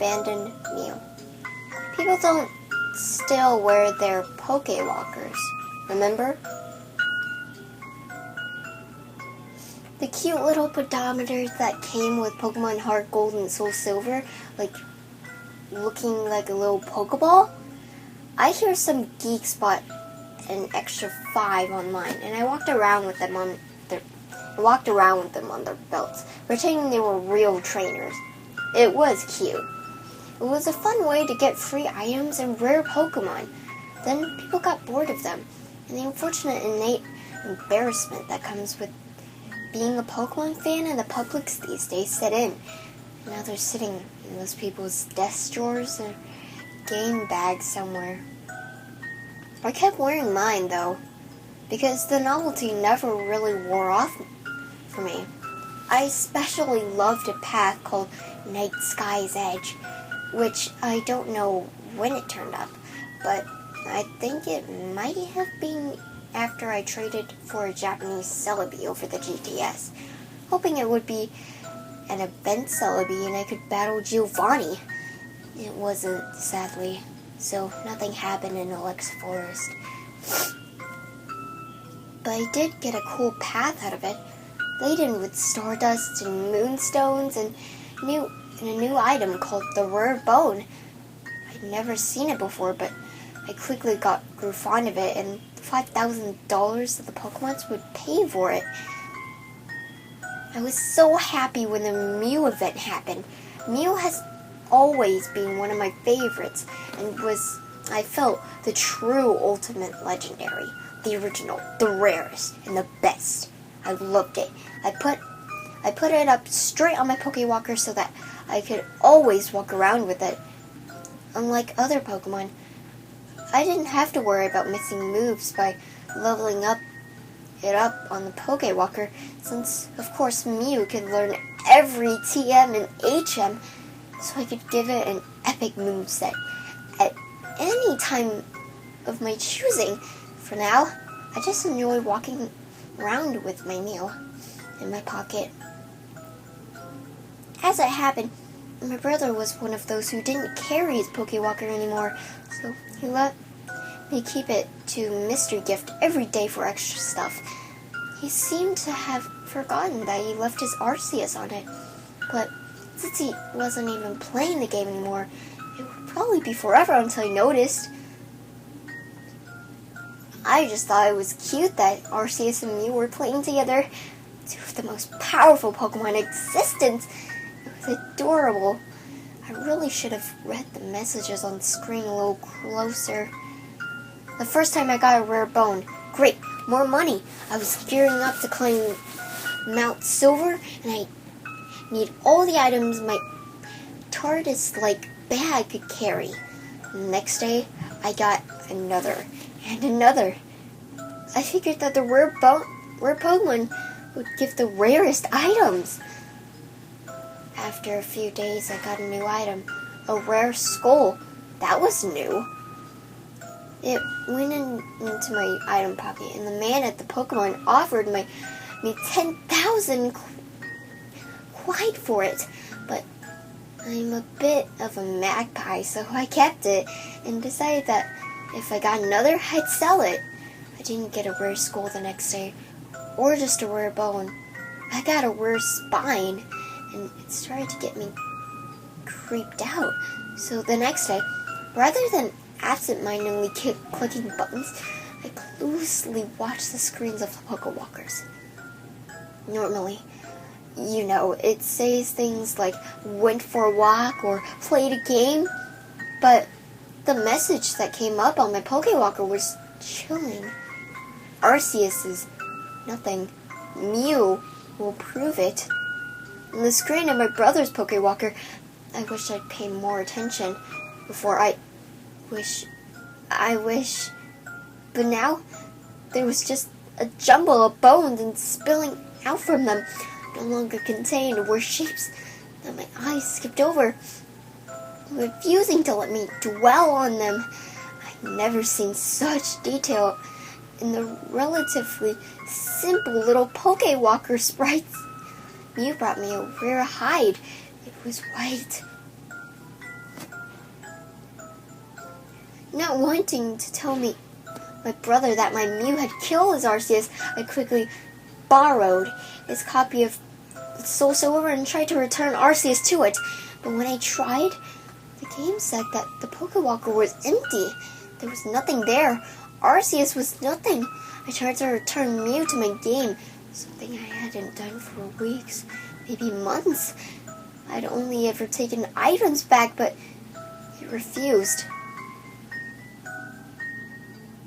abandoned Mew. People don't still wear their Pokewalkers, remember? The cute little pedometers that came with Pokemon Heart Gold and Soul Silver, like looking like a little Pokeball. I hear some geeks bought an extra 5 online, and I walked around with them on their belts, pretending they were real trainers. It was cute. It was a fun way to get free items and rare Pokemon. Then people got bored of them, and the unfortunate innate embarrassment that comes with being a Pokemon fan in the public these days set in. Now they're sitting in those people's desk drawers or game bags somewhere. I kept wearing mine though, because the novelty never really wore off for me. I especially loved a path called Night Sky's Edge, which I don't know when it turned up, but I think it might have been after I traded for a Japanese Celebi over the GTS, hoping it would be an event Celebi and I could battle Giovanni. It wasn't, sadly, so nothing happened in Alexa Forest. But I did get a cool path out of it, laden with Stardust and Moonstones and a new item called the Rare Bone. I'd never seen it before, but I quickly grew fond of it, and the $5,000 that the Pokemons would pay for it. I was so happy when the Mew event happened. Mew has always been one of my favorites, and I felt, the true ultimate legendary, the original, the rarest, and the best. I loved it. I put it up straight on my Pokewalker so that I could always walk around with it. Unlike other Pokemon, I didn't have to worry about missing moves by leveling it up on the Pokewalker, since of course Mew could learn every TM and HM, so I could give it an epic moveset at any time of my choosing. For now, I just enjoy walking around with my Mew in my pocket. As it happened, my brother was one of those who didn't carry his Pokewalker anymore, so he let me keep it to mystery gift every day for extra stuff. He seemed to have forgotten that he left his Arceus on it, but since he wasn't even playing the game anymore, it would probably be forever until he noticed. I just thought it was cute that Arceus and Mew were playing together, two of the most powerful Pokemon in existence. It was adorable. I really should have read the messages on the screen a little closer. The first time I got a rare bone, great, more money. I was gearing up to climb Mount Silver, and I need all the items my TARDIS-like bag could carry. The next day, I got another and another. I figured that the rare Pokemon would give the rarest items. After a few days, I got a new item, a rare skull. That was new. It went into my item pocket, and the man at the Pokemon offered me 10,000 quite for it. But I'm a bit of a magpie, so I kept it and decided that if I got another, I'd sell it. I didn't get a rare skull the next day, or just a rare bone. I got a rare spine, and it started to get me creeped out. So the next day, rather than absent-mindedly clicking buttons, I closely watched the screens of the Pokewalkers. Normally, it says things like, went for a walk or played a game, but the message that came up on my Pokewalker was chilling. Arceus is nothing. Mew will prove it. On the screen of my brother's Pokewalker, I wish I'd paid more attention before I wish. But now, there was just a jumble of bones and spilling out from them, no longer contained, were shapes that my eyes skipped over, refusing to let me dwell on them. I'd never seen such detail in the relatively simple little Pokewalker sprites. Mew brought me a rare hide. It was white. Not wanting to tell my brother that my Mew had killed Arceus, I quickly borrowed his copy of Soul Silver and tried to return Arceus to it. But when I tried, the game said that the Pokewalker was empty. There was nothing there. Arceus was nothing. I tried to return Mew to my game, something I hadn't done for weeks, maybe months. I'd only ever taken items back, but he refused.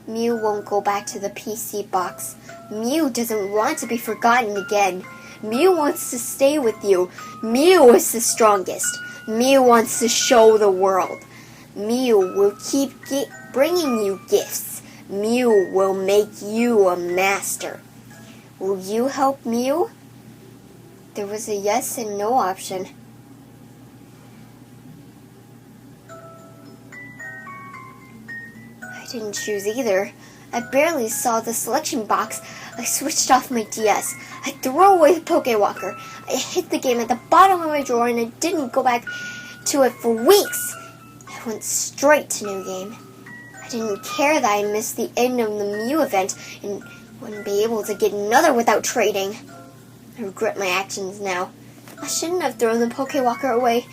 Mew won't go back to the PC box. Mew doesn't want to be forgotten again. Mew wants to stay with you. Mew is the strongest. Mew wants to show the world. Mew will keep bringing you gifts. Mew will make you a master. Will you help Mew? There was a yes and no option. I didn't choose either. I barely saw the selection box. I switched off my DS. I threw away the Pokewalker. I hid the game at the bottom of my drawer and I didn't go back to it for weeks. I went straight to New Game. I didn't care that I missed the end of the Mew event and wouldn't be able to get another without trading. I regret my actions now. I shouldn't have thrown the Pokewalker away.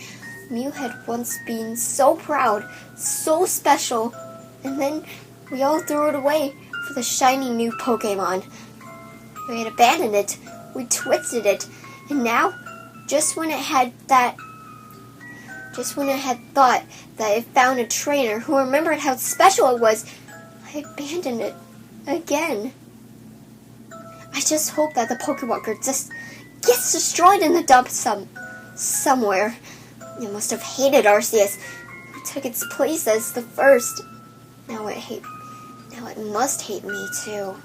Mew had once been so proud, so special, and then we all threw it away for the shiny new Pokemon. We had abandoned it, we twisted it, and now, just when it had thought that it found a trainer who remembered how special it was, I abandoned it again. I just hope that the Pokewalker just gets destroyed in the dump somewhere. It must have hated Arceus, who took its place as the first. Now it must hate me too.